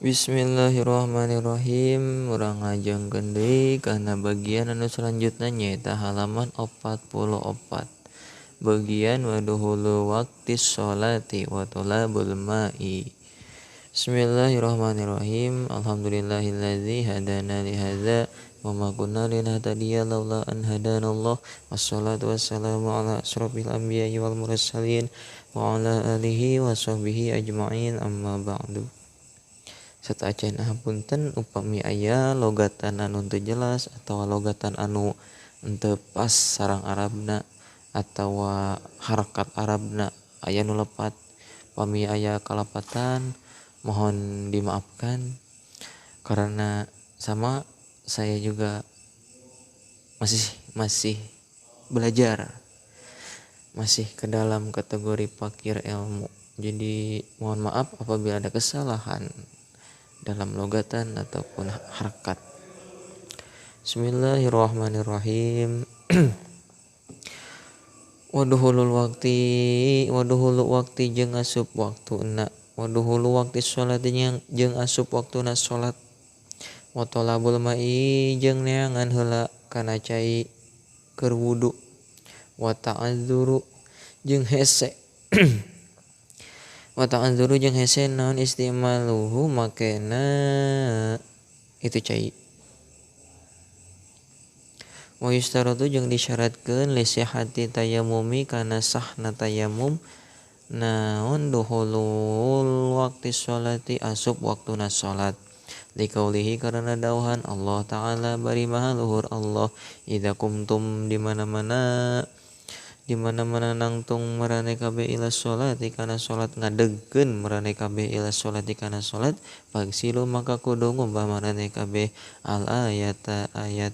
Bismillahirrahmanirrahim. Urang ngajengkeun deui kana bagian anu salanjutna nyaeta halaman 44. Bagian waduhulu waqtis sholati wa talabul ma'i. Bismillahirrahmanirrahim. Alhamdulillahilladzi hadana li hadza wa ma kunna linahtadiya laula an hadanallah. Wassalatu wassalamu ala asyrofil anbiya'i wal mursalin wa ala alihi wa sahbihi ajma'in, amma ba'du. Sateuaceuna hapunten upami aya logatan anu teu jelas atawa logatan anu henteu pas sareng Arabna atawa harakat Arabna aya nu lepat. Upami aya kalapatan mohon dimaafkan karena sama saya juga masih belajar, masih ke dalam kategori fakir ilmu. Jadi mohon maaf apabila ada kesalahan dalam logatan ataupun harakat. Bismillahirrahmanirrahim. Waduhulu wakti jeung asup waktuna. Waduhulu waktu sholat jeung asup waktuna sholat. Wa talabul ma'i jeung neangan heula kana cai keur wudu. Wa ta'adzuru jeung hese wa ta'adzuru jeung hese naon istimaluhu makena itu cai. Wa yustaratu jeung disyaratkeun li sihhati tayammumi kana sahna tayammum naon duhulul waqti sholati asup waktuna sholat. Liqaulihi karena dauhan Allah Ta'ala bari maha luhur Allah, idza kumtum di mana-mana nangtung marane kabeh ila sholati kana sholat, ngadegkeun marane kabeh ila sholati kana sholat, pagsilu maka kudu ngumbah marane kabeh al ayata ayat.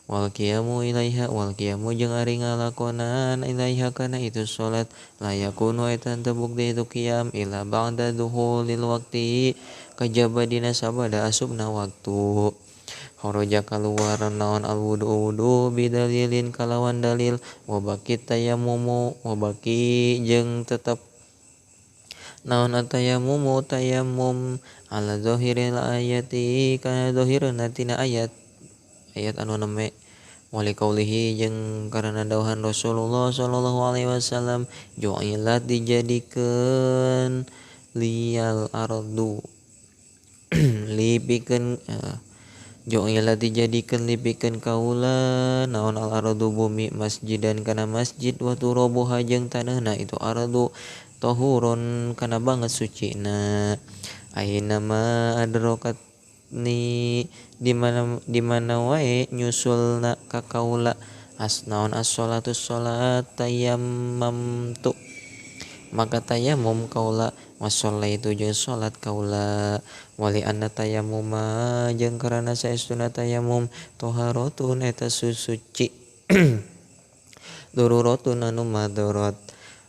Wal qiyamu ilaiha wal qiyamu jeung ari ngalakonan ilaiha kana itu sholat, layakunu eta teu bukti itu qiyam ila ba'da duhulil waqti kajaba dina sabada asupna waktu. Kharaja kaluar naon al wudu bidalilin kalawan dalil, wa baqi tayammumu wa baqi jeung tetep naon tayammumu tayammum ala zahiril ayati kana zahirna tina ayat anu neme. Wali qaulihi jeung karana dauhan Rasulullah sallallahu alaihi wasallam, ju'ilat dijadikeun liyal ardu lipikeun Jo'ilat dijadikeun lipikeun kaula naon al ardu bumi masjidan kana masjid, wa turabuha jeung tanahna itu ardu tahurun kana banget sucina. Aina ma adrokat ni di mana wae nyusulna ka kaula naon as-sholatu sholat tayammamtu maka tayammum kaula, wasallaitu jeung salat kaula. Wali anna tayammuma jeung karana saestuna tayammum taharatun eta suci daruratun anu madarat.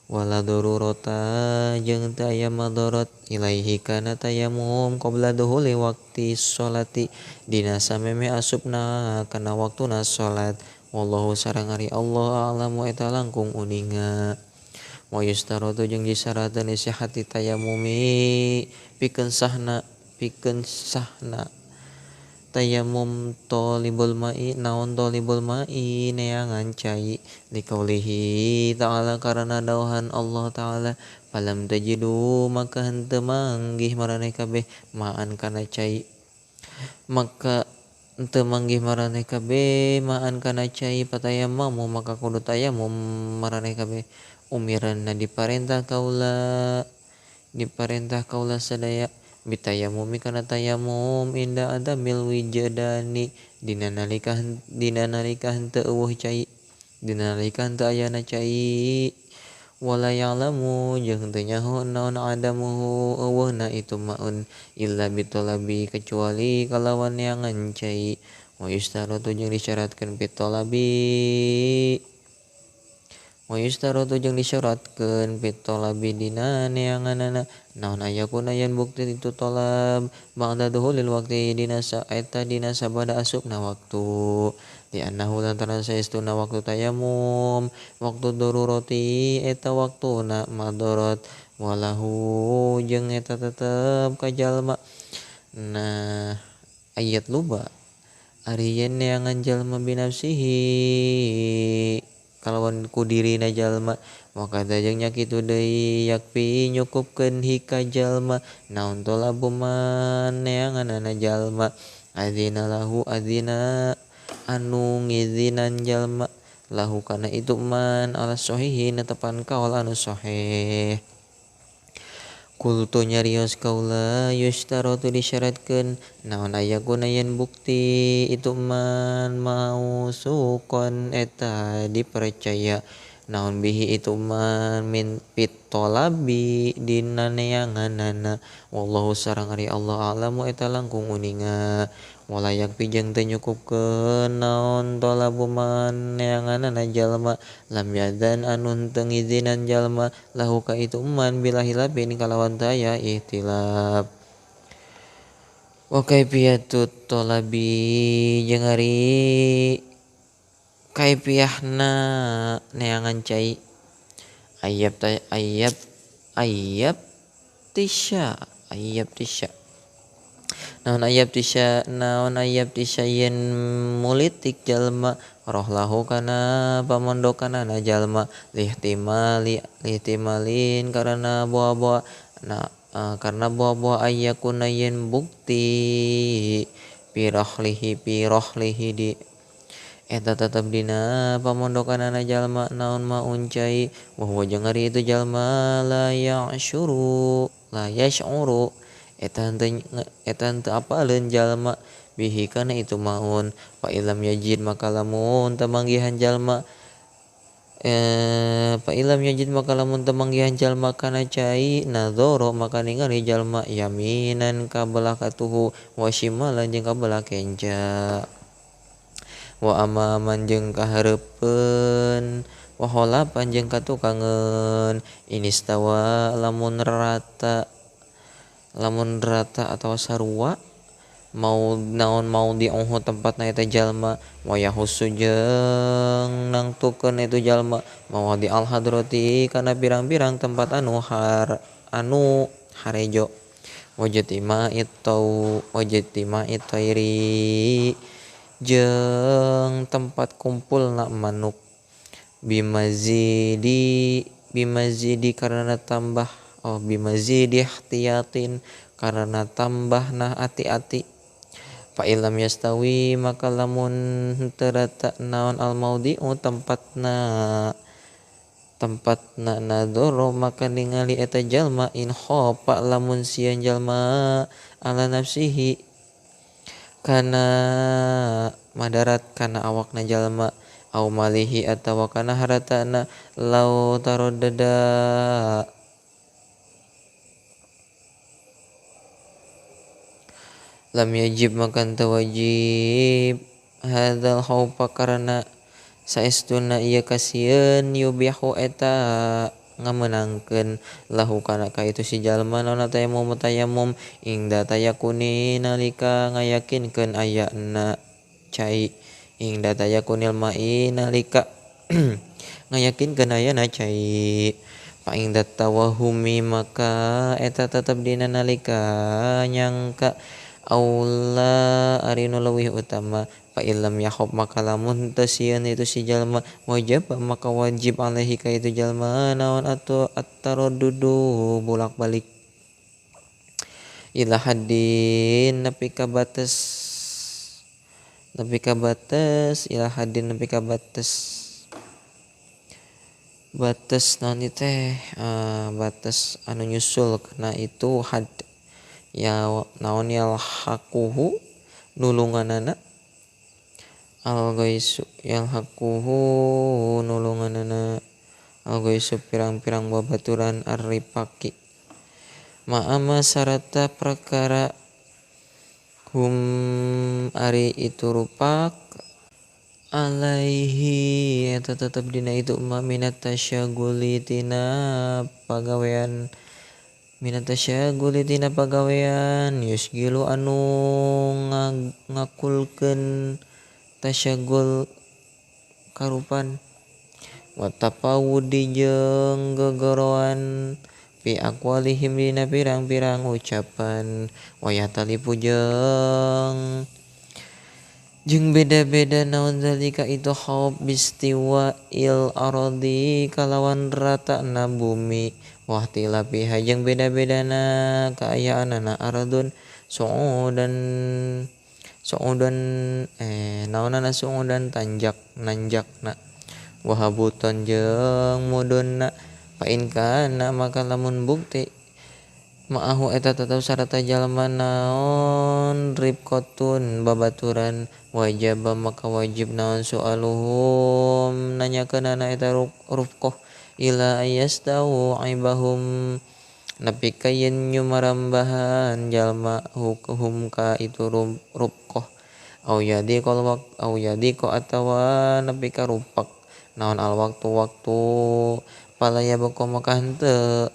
Wala darurata jeung teu aya madarat ilaihi kana tayammum qabla duhuli waqti sholati dina sameme asupna kana waktuna sholat. Wallahu sareng ari Allah a'lamu eta langkung uninga. Wa yustaratu jeung disyaratkeun li sihhati tayammumi pikeun sahna tayammum talibul ma'i naon talibul ma'i neangan cai. Liqaulihi ta'ala karana dauhan Allah Ta'ala, falam tajidu maka henteu manggih marane kabeh ma'an kana cai, maka henteu manggih marane kabeh ma'an kana cai, patayammamu maka kudu tayammum marane kabeh. Umiranna diparentah kaula sadaya bitayammumi kana tayammum inda adamil wijadani dina nalika henteu eueuh cai, dina nalika henteu ayana cai. Wala ya'lamu jeung teu nyaho naon adamuhu eueuhna itu maun illa bitolabi kecuali kalawan neangan cai. Wa yustaratu jeung disyaratkeun pitolabi dina neanganana naon ayakuna yen bukti itu tolab ba'da duhulil waqti dina sabada asupna waktu. Di annahu lantaran saestuna waktu tayammum waktu darurati eta waktuna madarat walahu jeung eta tetep ka jalma Nah ayat luba ari yen neangan jalma binafsihi kalawan ku dirina jalma maka jeung nya kitu deui yakfi nyukupkeun hika jalma naon tolabu man neanganana jalma adzina lahu adzina anu ngizinan jalma lahu kana itu man ala sahihi netepan kaul anu sahih. Kultu nyarios kaula yustaratu disyaratkeun naon aya guna yen bukti itu man mausukon eta dipercaya naon bihi itu man min pitolabi dina neanganana wallahu sareng ari Allah alamu eta langkung uninga walayak pijeng teu nyukupkeun naon tolabu man neanganana jalma lam yadzan anu teu ngizinan jalma lahu ka itu man bila hilafin kalawan taya ihtilaf wa kaifiyatut tolabi jeung ari kaifiyahna neangan cai ayab tisya naon ayab tisya yen mulitik jalma roh lahu kana pamondokanana jalma lihtimalin karena buah-buah karena buah-buah ayakuna yen bukti pirohlihi di eta tetep dina pamondokanana jalma naon mauncai wa jeung ari itu jalma la ya'syuru eta henteu apaleun jalma bihi kana itu maun fa ilam yajid maka lamun teu manggihan jalma kana cai nadzoro maka ningali jalma yaminan ka belah katuhu wa shimalan jeung ka belah kenca wa amaman jeung kahareupeun wa holapan jeung katukangeun inistawa lamun rata atau sarua mau naon mau diunghu tempatna eta jalma wa yahussu jeung nangtukeun itu jalma mau di al hadrati kana pirang-pirang tempat anu harejo wajtima itairi jeung tempat kumpulna manuk bimazidi karena tambah bimazidi ihtiyatin karena tambahna ati-ati fa illam yastawi maka lamun teu rata naon al maudhi'u tempatna nadzoro maka ningali eta jalma in khofa lamun sieun jalma ala nafsihi kana madarat kana awakna jalma au malihi atawa kana haratana lau taroddada lam yajib makan tawajib hadzal khaufa karena saestuna ieu kasieun yubihu eta ngamenangkeun lahu kana ka itu si jalma naon tayammum ingda tayakuni nalika ngayakinkeun ayana cai ingda tayakunil mai nalika ngayakinkeun ayana cai fa ingda tawahumi maka eta tetep dina nalika nyangka aula arinu leuwih utama fa illam yakhaf maka lamun teu sieun itu si jalma wajib maka wajib alaihi ka itu jalma naon atu at-taraddudu bolak-balik ila haddin nepi ka batas naon ieu teh batas anu nyusul kana itu had ya naon yal haquhu nulunganana al-ghaisu pirang-pirang babaturan ar-ripaki ma'ama sarata prakara hum ari itu rupak alaihi eta tetep dina itu minat tasyaguli tina pagawean yusgilu anu ngakulkeun tasyagul karupan watapawudi jeung gegoroan fi aqwalihim dina pirang-pirang ucapan wa yatalifu jeung beda-beda naon zalika itu khauf bistiwa il ardi kalawan rata na bumi wahtilafiha jeung beda-bedana kaayaanana ardun suudan suudan naonana suudan tanjak nanjakna wahabuton jeung mudunna fa in kana maka lamun bukti ma'ahu eta tetep sarata jalma naon ribqatun babaturan wajib maka wajib naon soaluhum nanyakeunana eta rufqah ila ayastau aibahum nepi ka yen nyumarambahan jalma hukum ka itu rufqah au yadi ko atawa nepi ka rupak naon al waktu palaya bako maka henteu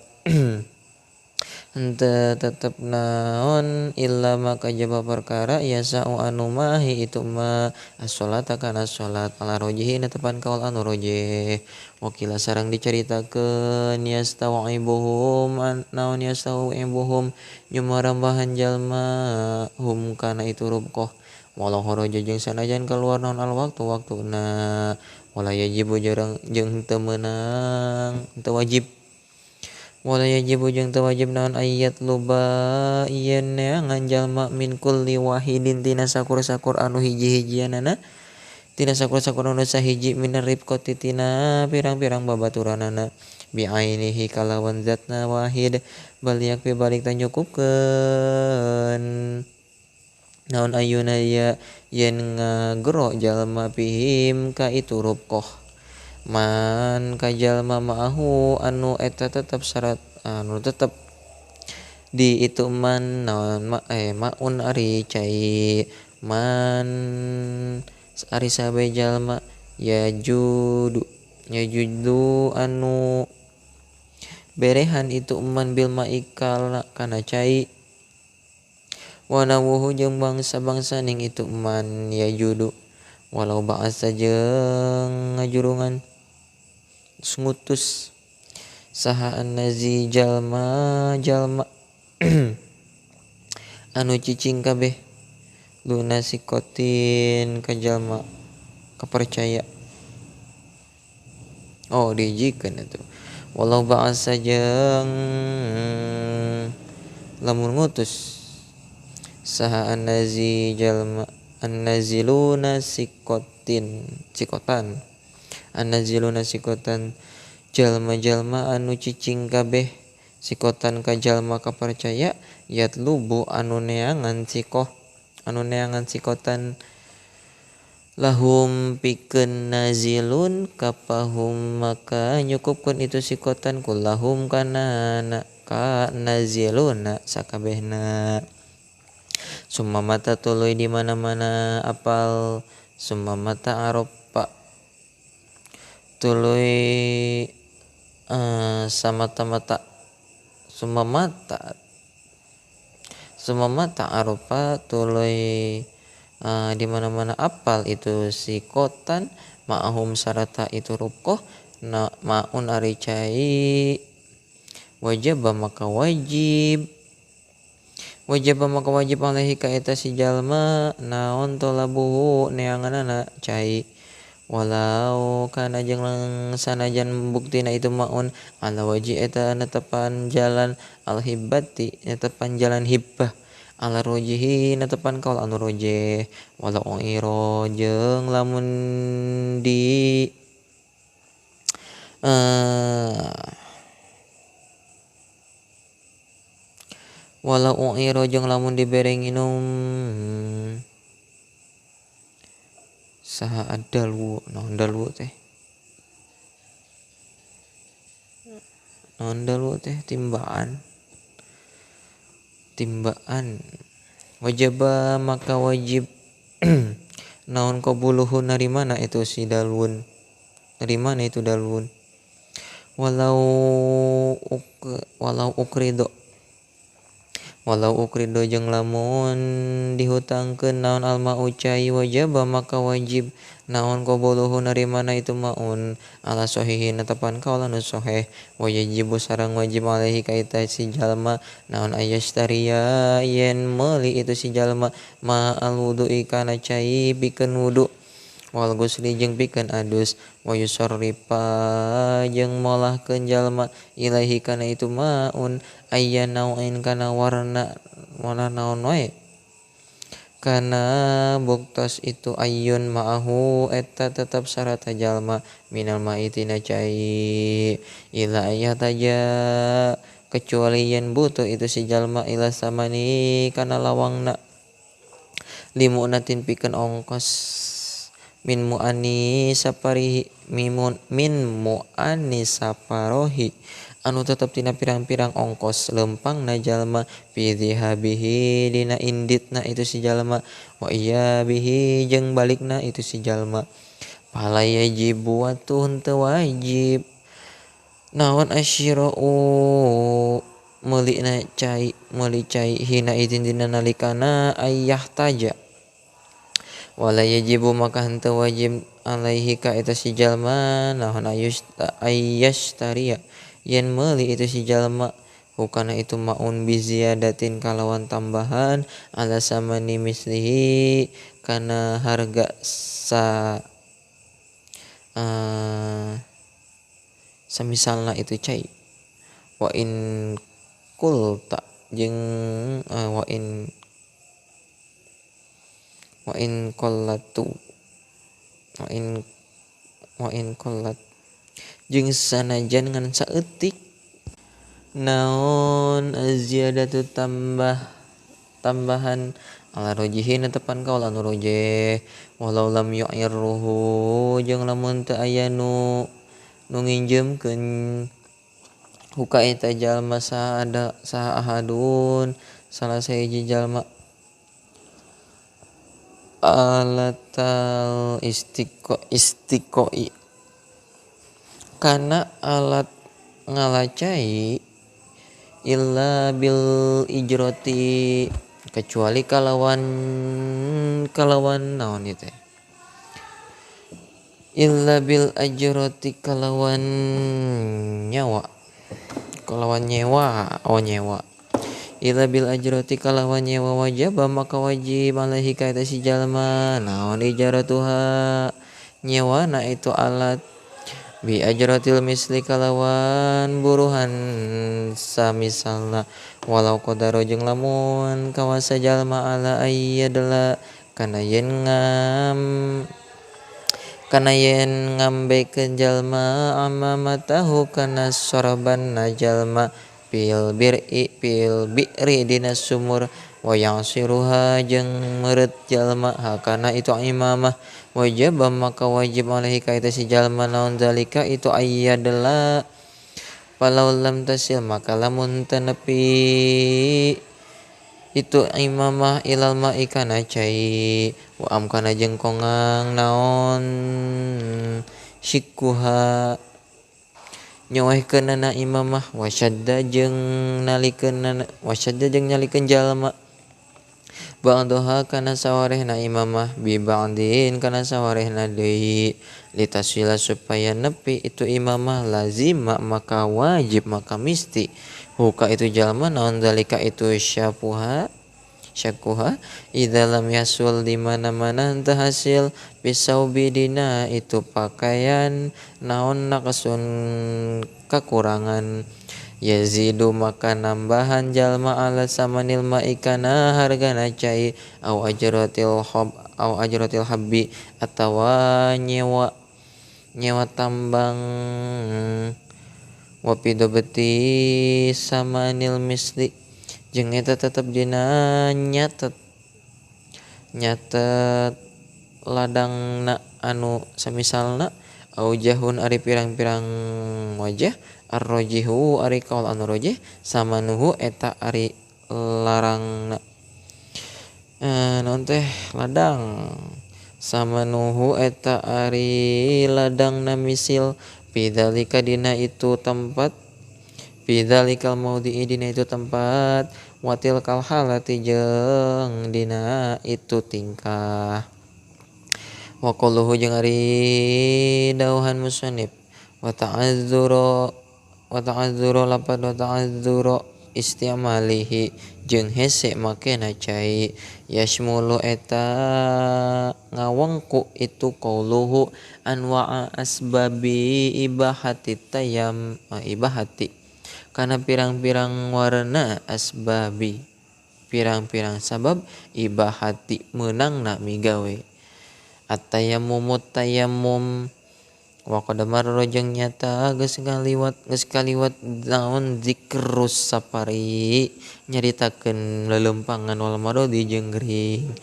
henteu tetep naon illa maka jaba perkara yasa'u anu mahi itu ma as-sholata kana salat ala rojihi netepan kaul anu rojih wakila sareng dicaritakeun yastawibuhum naon yastawibuhum nyumarambahan jalma hum kana itu rubqah walau horoja jeung sanajan keluar naon al waktuna wala yajibu jeung teu meunang teu wajib wala yajibu jeung teu wajib naon ayat luba yen neangan jalma min kulli wahidin tina sakur-sakur anu hiji-hijianana tina sakur-sakur anu sahiji minar ribqati tina pirang-pirang babaturanana bi ainihi kalawan zatna wahid baliak fi balik tah nyukupkeun naon ayeuna yen ngagero jalma pihim ka itu rubqah man ka jalma ma'ahu anu eta tetep syarat anu tetep di itu man naon maun ari cai man ari sabe jalma yajudu anu berehan itu man bil maikal kana cai wanawuhu jeung bangsa-bangsa ning itu man yajudu walau ba'asa jeung ngajurungan ngutus saha annazi jalma anu cicing kabeh lunasikotin ka jalma kapercaya dijikeun atuh walau ba'asa jeung lamun ngutus saha annazi jalma annaziluna sikotan annaziluna sikotan jalma-jalma anu cicing kabeh sikotan ka jalma kapercaya yatlubu anu neangan sikotan lahum pikeun nazilun kapahum maka nyukupkeun itu sikotan kullahum kana ka naziluna sakabehna summa mata tuluy di mana-mana apal summa mata aropa tuluy samata-mata summa mata aropa tuluy di mana-mana apal itu sikotan ma'ahum sarata itu rubqah maun ari cai wajib maka wajib alaihi ka eta si jalma naon tolabuhu neanganana cai walau kana jeung sanajan buktina itu maun ala waji eta netepan jalan alhibati netepan jalan hibbah ala rojihi netepan kaul anu rojih walau iro jeung lamun di walau iro jeung lamun dibere nginum saha adalwu naon dalwu teh timbaan wajaba maka wajib naon qabuluhu narimana itu si dalwun narimana itu dalwun walau ukrido walau ukrido jeung lamun dihutangkeun naon alma ucai wajaba maka wajib naon qabuluhu narimana itu maun ala sahihi netepan kaul anu sahih wajibu sareng wajib alaihi ka eta si jalma naon ayastariya yen meuli itu si jalma ma al wudu'i kana cai pikeun wudu wal gusli jeung pikeun adus wa yusarrifa jeung molahkeun jalma ilaihi kana itu maun ayyan nau'in kana warna naon wae kana buktos itu ayyun ma'ahu eta tetep sarata jalma minal ma'i tina cai ila ayataja kecuali yen butuh itu si jalma ila samani kana lawangna limunatin pikeun ongkos min mu'ani saparohi anu tetep tina pirang-pirang ongkos lempangna jalma fi dhihabihi dina inditna itu si jalma wa iya bihi jeung balikna itu si jalma pala yajibu watuh teu wajib naon asyira'u meuli cai hina idin dina nalikana ayyah taja wala yajibu maka henteu wajib alaihi ka eta si jalma naon ayyashtariya yen meuli itu si jalma hukana itu maun biziyadatin kalawan tambahan ala samani mislihi kana harga samisalna itu cai wa in kulta jeung wa in qallatu wa in qallat jeung sanajan ngan saeutik naon ziyadatu tambahan ala rojihi netepan kaul anu rojeh walau lam yu'irruhu jeung lamun teu aya nu nginjemkeun huka eta jalma saha ahadun salah sahiji jalma alatal istiqoi kana alat ngalacai illa bil ijroti kecuali kalawan naon ieu teh illa bil ajroti kalawan nyewa illa bil ajroti kalawan nyewa wajib maka wajib alaihi ka eta si jalma naon ijaratuha nyewana itu alat bi ajratil misli kalawan buruhan samisalna walau qadaro jeung lamun kawasa jalma ala ayyadla kana yen ngambekeun jalma amamatahu kana soraban jalma pil bi'ri dina sumur wa yangsiruha jeung meureut jalma hakana itu imamah wajib maka wajib alaihi ka eta si jalma naon zalika itu ayyadla palau lam tasil maka lamun teu nepi itu imamah ilal ma'i kana cai wa amkana jeung kongang naon syikuha nyawehkeunna imamah wasyadda jeung nyalikeun jalma ba'daha kana sawarehna imamah bi ba'din kana sawarehna deui litasila supaya nepi itu imamah lazima maka wajib maka misti huka itu jalma naon zalika itu syakuha idza lam yasul di mana-mana henteu hasil bisaubi dina itu pakaian naon naqsun kakurangan yazidu maka nambahan jalma ala samanil ma'ikana hargana cai au ajratil habbi atawa nyewa tambang wapido beti samanil misli jeung eta tetep dina nyatet ladangna anu samisalna au jahun ari pirang-pirang wajah ar-rajihu ari kaul anu rajih samanuhu eta ari larangna naon teh ladang samanuhu eta ari ladangna misil bidzalika dina itu tempat fi dzalikal maudhi'i dina itu tempat wa tilkal halati jeung dina itu tingkah. Wa qawluhu jeung ari dauhan musannif wa ta'azzuru lapad wa ta'azzuru istimalihi jeung hese makena cai yashmulu eta ngawengku itu qauluhu anwa'a asbabi ibahati kana pirang-pirang warna asbabi pirang-pirang sabab ibahati meunangna migawe at-tayammumut tayammum wa qad marra jeung nyata geus kaliwat naon zikrus safari nyaritakeun lelempangan wal maradi jeung gering.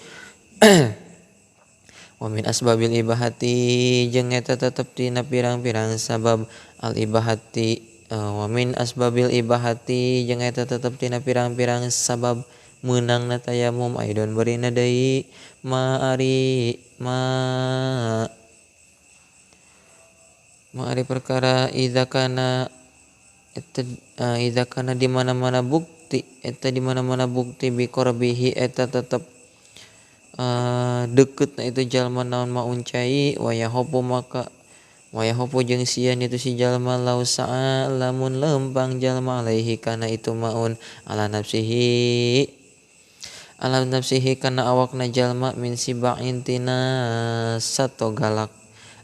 Wa min asbabil ibahati jeung eta tetep dina pirang-pirang sabab al ibahati wa min asbabil ibahati jeung eta tetep dina pirang-pirang sabab meunangna tayammum aidon beurina deui ari perkara idza kana di mana-mana bukti eta di mana-mana bukti bi qarbihi eta tetep deukeutna itu jalma naon maun cai wa yahopu jeung sieun itu si jalma lau sa'a lamun lempang jalma alaihi kana itu maun ala nafsihi kana awakna jalma min siba'in tina sato galak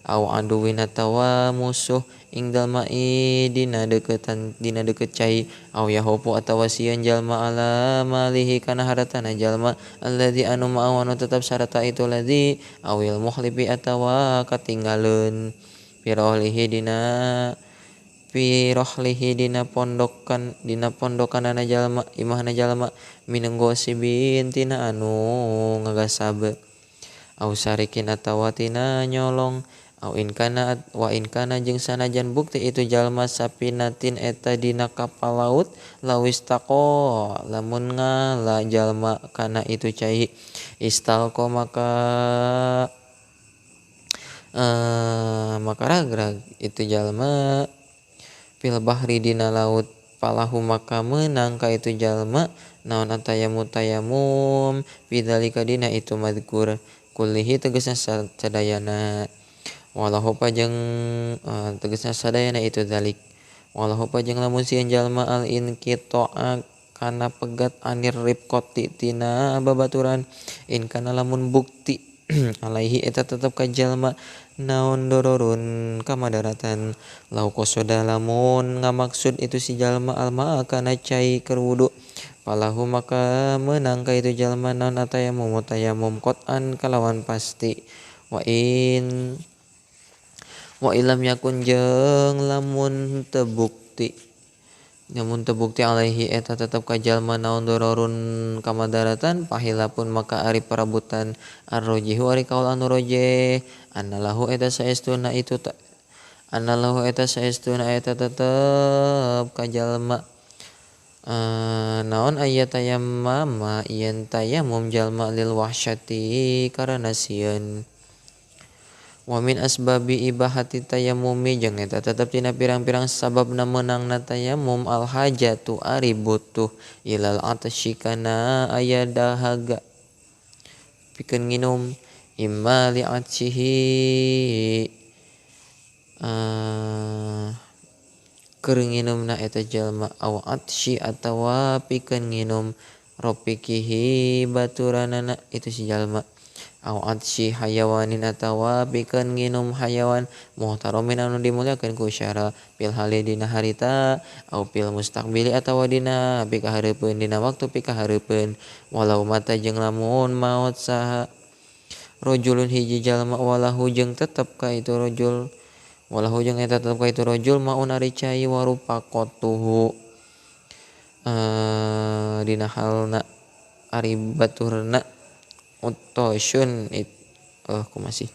au aduwin atawa musuh ing dalmai dina deukeut cai au yahopu atawa sieun jalma ala malihi kana haratana jalma alladzi anu ma'awan tetep sarata itu ladzi awil muhlibi atawa katinggaleun pirohlihi dina pondokanana jalma imahna jalma minenggo sibin tina anu ngagasab au sarikin atawa tina nyolong au in kana jeung sanajan bukti itu jalma sapinatin eta dina kapal laut lawis taqo lamun ngala jalma kana itu cai istalqo maka ragrag itu jalma fil bahri dina laut palahu maka meunang ka itu jalma naon tayammum bidzalika dina itu madzkur kullihi tegasna sadayana walahu pajeng tegasna sadayana itu dzalik walahu pajeng lamun sieun jalma al inqita'a kana pegat anir ribqati tina babaturan in kana lamun bukti alaihi eta tetep ka jalma naon dororun kamadaratan lau qasoda lamun ngamaksud itu si jalma alma kana cai keur wudu palahu maka meunang ka itu jalma naon tayammum qot'an kalawan pasti wa ilam yakun jeung lamun teu bukti alaihi eta tetep ka jalma naon dororun kamadaratan pahilapun maka ari parabutan arrojihu ari kaul anu rojeh anallahu eta saestuna eta tetep ka jalma naon aya tayammama yen tayammum jalma lil wahsyati karana sieun. Wa min asbabi ibahati tayammumi jeung eta tetep tina pirang-pirang sababna meunangna tayammum al hajatu ari butuh ilal atasyi kana aya dahaga pikeun nginum imma li atsyihi keur nginumna eta jalma aw atsyi atawa pikeun nginum ropikihi baturanana itu si jalma aw atsyi hayawanin atawa pikeun nginum hayawan muhtaramin anu dimulyakeun ku syara fil hali dina harita aw fil mustaqbili atawa dina pikahareupeun dina waktu pikahareupeun walau mata jeung lamun maot saha rajulun hiji jalma walahu jeung tetep ka itu rajul walahu jeung eta tetep ka itu rajul maun ari cai warupa qatuhu dina halna ari baturna utosyun kumasih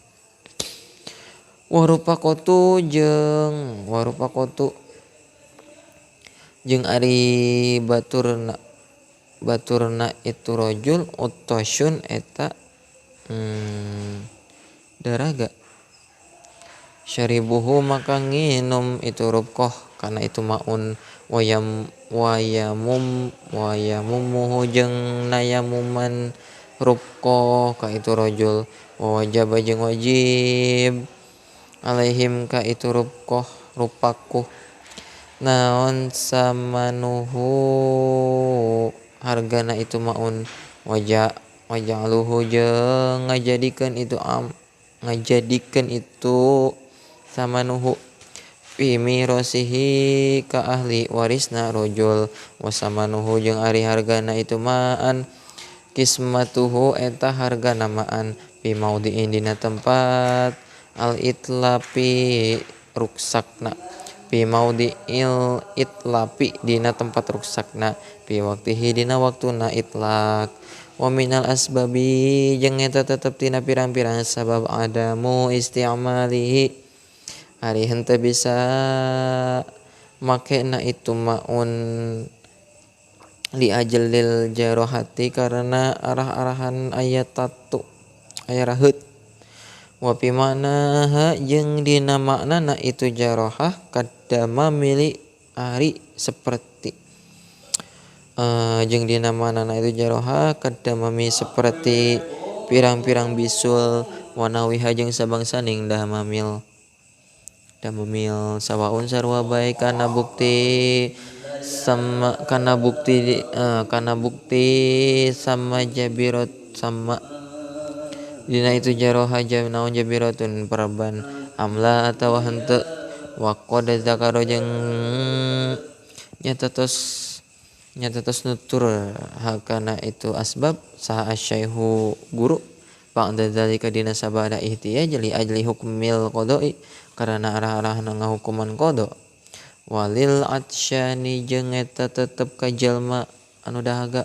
warupa kotu jeung ari baturna itu rajul utosyun eta daraga syaribuhu maka nginum itu rubqah kana itu maun wayamumuhu jeung nayamuman rupko ka itu rojul wajib jeung wajib alaihim ka itu rupaku naon samanuhu hargana itu maun wajaluhu jeung ngajadikeun itu samanuhu fi mirosihi ka ahli warisna rojul wasamanuhu jeung ari hargana itu maan kismatuhu eta hargana maan fi maudiin dina tempat al itlapi ruksakna fi maudiil itlapi dina tempat ruksakna fi waktihi dina waktuna itlak wa minal asbabi jeung eta tetep tina pirang-pirang sabab adamu isti'malihi ari henteu bisa makena itu maun li ajalil jarohati karena arah-arahan ayat tatu aya raheut wa pi manaha jeung dina maknana itu jarohah kadama mili ari seperti jeung dina maknana itu jarohah kadama mili seperti pirang-pirang bisul wanawiha jeung sabangsaning damamil sawaun sarua bae kana bukti sama jabirot sama dina itu jaroha naon jabiratun perban amla atawa henteu wa qad zakaro jeung nyatatos nutur hakana itu asbab saha asyaihu guru ba'da zalika dina sabada ihtiyaj li ajli hukmil qada'i karena arah-arahna ngahukuman qada walil atsyani jeung eta tetep ka jalma anu dahaga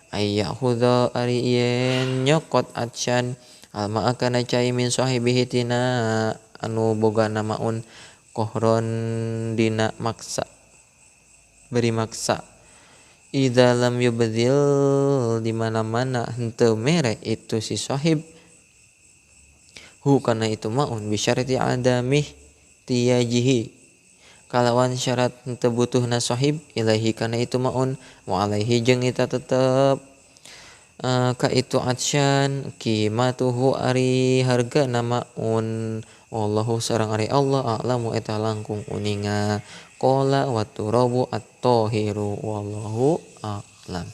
ayyahudha ari yen nyokot atsyan alma akana cai min sahibihi tina anu boga namaun kohron dina maksa beri maksa idza lam yubdil di mana-mana henteu mere itu si sahib hu kana itu maun bisyarti adamih tiyajihi kalawan syarat henteu butuhna sahib ilahi kana itu maun wa alaihi jeung eta tetep ka itu atsyan qimatuhu ari harga namaun wallahu sareng ari Allah a'lamu eta langkung uninga qala wa turabu at-tahiru wallahu a'lam.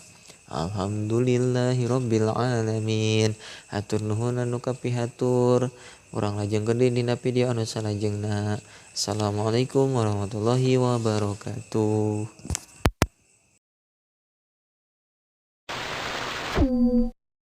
Alhamdulillahirabbil alamin. Hatur nuhun anu kapihatur urang lajengkeun dina video anu salajengna. Assalamualaikum warahmatullahi wabarakatuh.